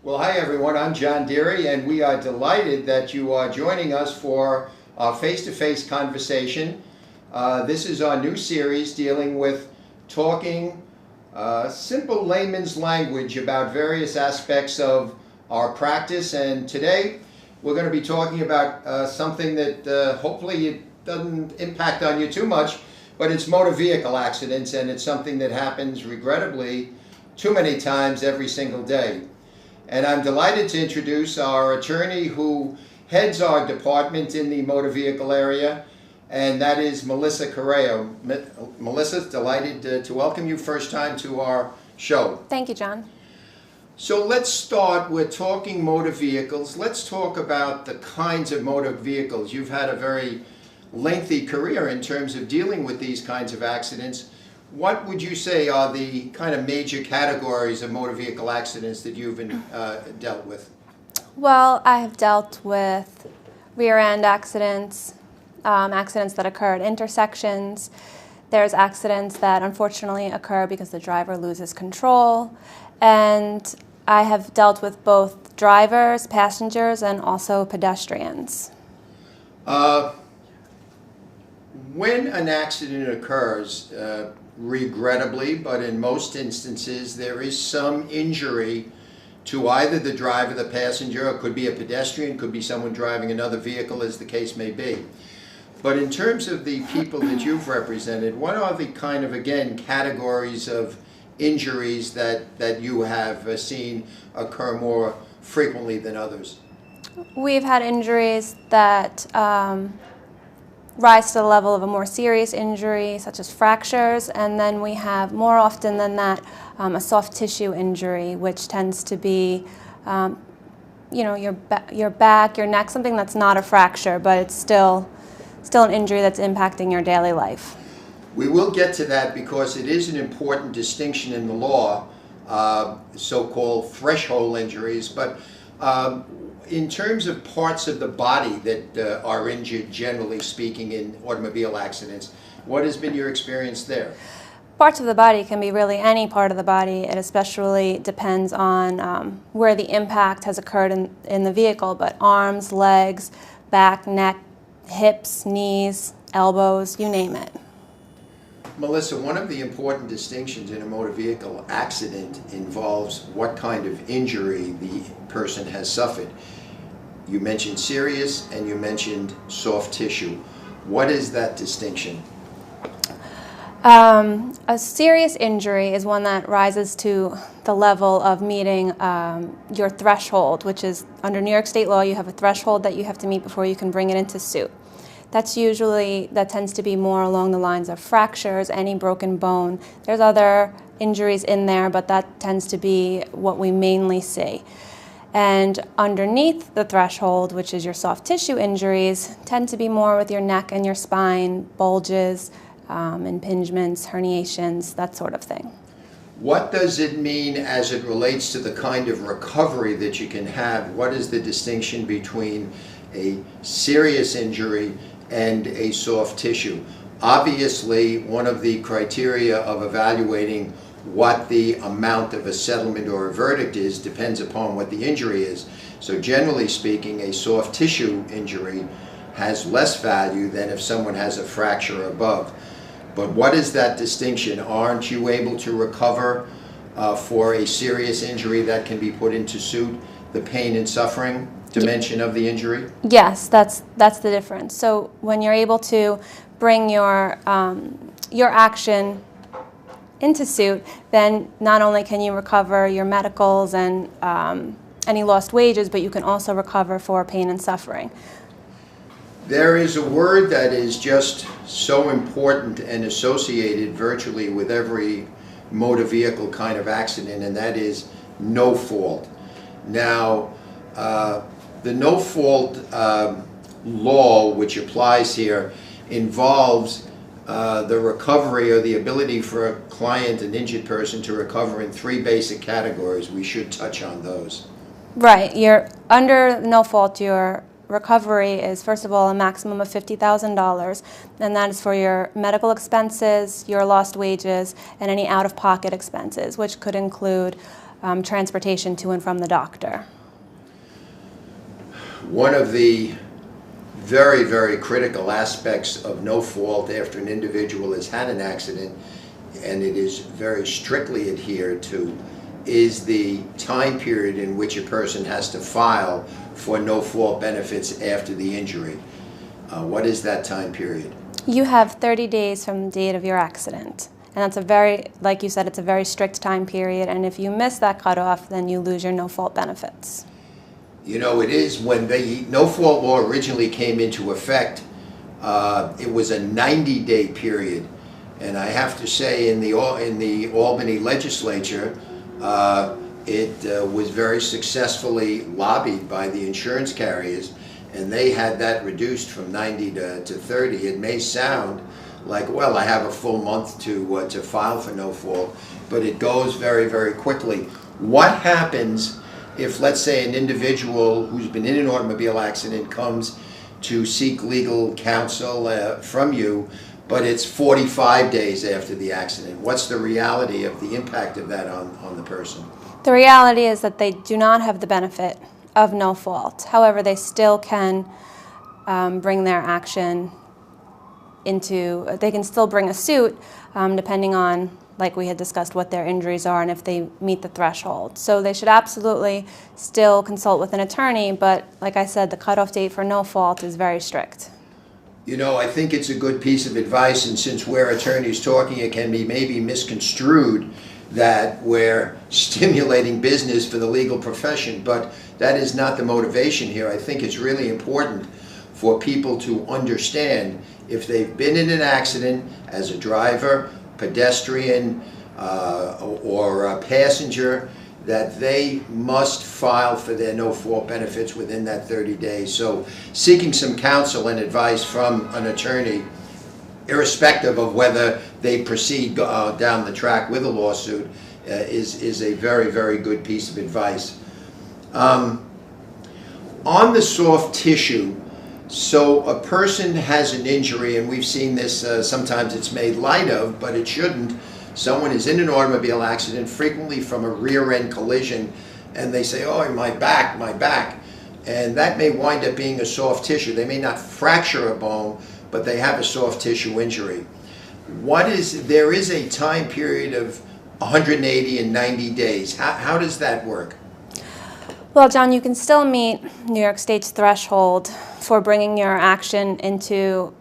Well, hi everyone, I'm John Deary, and we are delighted that you are joining us for our face-to-face conversation. This is our new series dealing with talking simple layman's language about various aspects of our practice, and today we're going to be talking about something that hopefully it doesn't impact on you too much, but it's motor vehicle accidents, and it's something that happens regrettably too many times every single day. And I'm delighted to introduce our attorney who heads our department in the motor vehicle area, and that is Melissa Correa. Melissa, delighted to welcome you first time to our show. Thank you, John. So let's start with talking motor vehicles. Let's talk about the kinds of motor vehicles. You've had a very lengthy career in terms of dealing with these kinds of accidents. What would you say are the kind of major categories of motor vehicle accidents that you've been dealt with? Well, I have dealt with rear-end accidents, accidents that occur at intersections. There's accidents that unfortunately occur because the driver loses control. And I have dealt with both drivers, passengers, and also pedestrians. When an accident occurs, regrettably, but in most instances, there is some injury to either the driver, the passenger, or it could be a pedestrian, could be someone driving another vehicle, as the case may be. But in terms of the people that you've represented, what are the kind of, again, categories of injuries that you have seen occur more frequently than others? We've had injuries that rise to the level of a more serious injury, such as fractures, and then we have, more often than that, a soft tissue injury, which tends to be, your back, your neck, something that's not a fracture, but it's still an injury that's impacting your daily life. We will get to that because it is an important distinction in the law, so-called threshold injuries, but in terms of parts of the body that are injured, generally speaking, in automobile accidents, what has been your experience there? Parts of the body can be really any part of the body. It especially depends on where the impact has occurred in the vehicle, but arms, legs, back, neck, hips, knees, elbows, you name it. Melissa, one of the important distinctions in a motor vehicle accident involves what kind of injury the person has suffered. You mentioned serious and you mentioned soft tissue. What is that distinction? A serious injury is one that rises to the level of meeting your threshold, which is, under New York state law, you have a threshold that you have to meet before you can bring it into suit. That tends to be more along the lines of fractures, any broken bone. There's other injuries in there, but that tends to be what we mainly see. And underneath the threshold, which is your soft tissue injuries, tend to be more with your neck and your spine, bulges, impingements, herniations, that sort of thing. What does it mean as it relates to the kind of recovery that you can have? What is the distinction between a serious injury and a soft tissue? Obviously, one of the criteria of evaluating what the amount of a settlement or a verdict is depends upon what the injury is. So generally speaking, a soft tissue injury has less value than if someone has a fracture above. But what is that distinction? Aren't you able to recover for a serious injury that can be put into suit, the pain and suffering dimension of the injury? Yes, that's the difference. So when you're able to bring your action into suit, then not only can you recover your medicals and any lost wages, but you can also recover for pain and suffering. There is a word that is just so important and associated virtually with every motor vehicle kind of accident, and that is no fault. Now, the no fault law which applies here involves the recovery or the ability for a client, an injured person, to recover in three basic categories. We should touch on those. Right. You're under no fault. Your recovery is, first of all, a maximum of $50,000, and that is for your medical expenses, your lost wages, and any out-of-pocket expenses, which could include transportation to and from the doctor. One of the very, very critical aspects of no fault after an individual has had an accident, and it is very strictly adhered to, is the time period in which a person has to file for no fault benefits after the injury. What is that time period? You have 30 days from the date of your accident. And that's a very, like you said, it's a very strict time period. And if you miss that cutoff, then you lose your no-fault benefits. You know, it is when the no-fault law originally came into effect, it was a 90-day period. And I have to say, in the Albany legislature, it was very successfully lobbied by the insurance carriers, and they had that reduced from 90 to 30. It may sound like, well, I have a full month to file for no fault, but it goes very, very quickly. What happens if, let's say, an individual who's been in an automobile accident comes to seek legal counsel from you, but it's 45 days after the accident? What's the reality of the impact of that on the person? The reality is that they do not have the benefit of no fault. However, they still can bring their action they can still bring a suit depending on, like we had discussed, what their injuries are and if they meet the threshold. So they should absolutely still consult with an attorney, but like I said, the cutoff date for no fault is very strict. You know, I think it's a good piece of advice, and since we're attorneys talking, it can be maybe misconstrued that we're stimulating business for the legal profession, but that is not the motivation here. I think it's really important for people to understand if they've been in an accident as a driver, pedestrian, or a passenger, that they must file for their no-fault benefits within that 30 days. So seeking some counsel and advice from an attorney, irrespective of whether they proceed down the track with a lawsuit, is a very, very good piece of advice. On the soft tissue, so a person has an injury, and we've seen this, sometimes it's made light of, but it shouldn't. Someone is in an automobile accident, frequently from a rear-end collision, and they say, oh, my back, my back. And that may wind up being a soft tissue. They may not fracture a bone, but they have a soft tissue injury. There is a time period of 180 and 90 days. How does that work? Well, John, you can still meet New York State's threshold for bringing your action into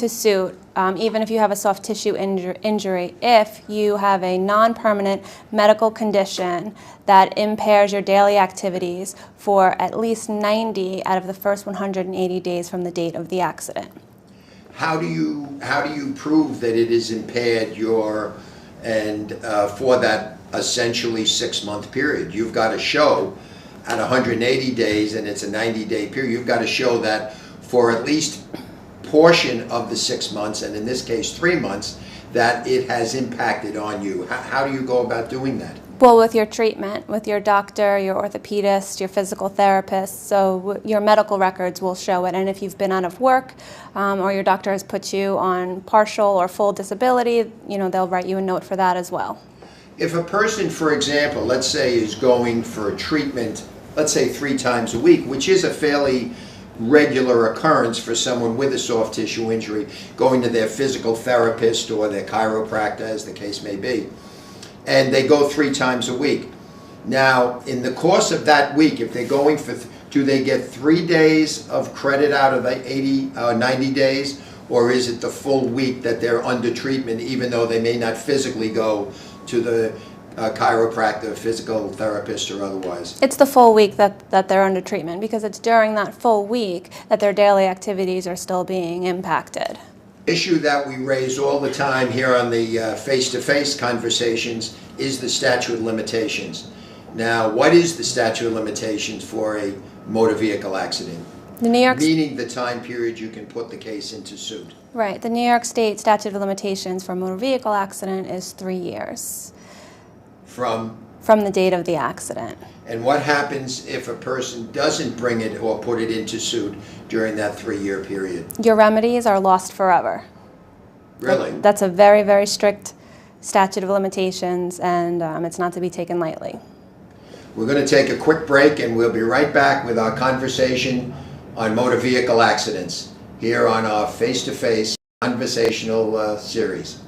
suit, even if you have a soft tissue injury, if you have a non-permanent medical condition that impairs your daily activities for at least 90 out of the first 180 days from the date of the accident. How do you prove that it is impaired for that essentially 6-month period? You've got to show at 180 days, and it's a 90-day period, you've got to show that for at least portion of the 6 months, and in this case 3 months, that it has impacted on you. How do you go about doing that? Well, with your treatment, with your doctor, your orthopedist, your physical therapist, so your medical records will show it. And if you've been out of work or your doctor has put you on partial or full disability, they'll write you a note for that as well. If a person, for example, let's say is going for treatment, let's say 3 times a week, which is a fairly regular occurrence for someone with a soft tissue injury, going to their physical therapist or their chiropractor, as the case may be, and they go 3 times a week. Now, in the course of that week, if they're going for, do they get 3 days of credit out of the 90 days, or is it the full week that they're under treatment, even though they may not physically go to the chiropractor, physical therapist, or otherwise? It's the full week that they're under treatment, because it's during that full week that their daily activities are still being impacted. Issue that we raise all the time here on the face-to-face conversations is the statute of limitations. Now, what is the statute of limitations for a motor vehicle accident? Meaning the time period you can put the case into suit. Right. The New York State statute of limitations for a motor vehicle accident is 3 years. From the date of the accident. And what happens if a person doesn't bring it or put it into suit during that 3-year period? Your remedies are lost forever. Really? That's a very, very strict statute of limitations, and it's not to be taken lightly. We're going to take a quick break and we'll be right back with our conversation on motor vehicle accidents here on our face-to-face conversational series.